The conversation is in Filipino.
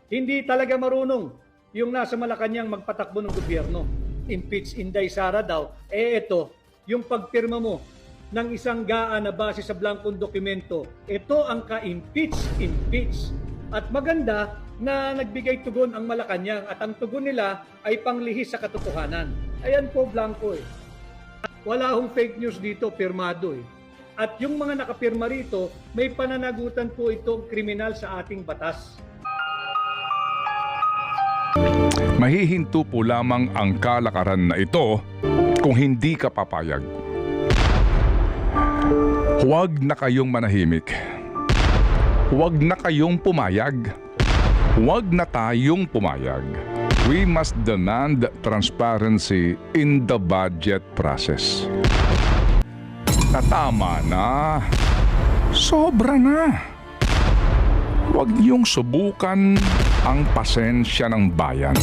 Hindi talaga marunong yung nasa Malacanang magpatakbo ng gobyerno. Impeach Inday Sara daw. Ito, yung pagpirma mo ng isang GAA na base sa blankong dokumento, ito ang ka-impeach. At maganda na nagbigay tugon ang Malacanang at ang tugon nila ay panglihis sa katotohanan. Ayan po, blanco eh. Wala hong fake news dito, pirmado eh. At yung mga nakapirma rito, may pananagutan po itong kriminal sa ating batas. Mahihinto po lamang ang kalakaran na ito kung hindi ka papayag. Huwag na kayong manahimik. Huwag na kayong pumayag. Huwag na tayong pumayag. We must demand transparency in the budget process. Tama na. Sobra na. Huwag niyong subukan ang pasensya ng bayan.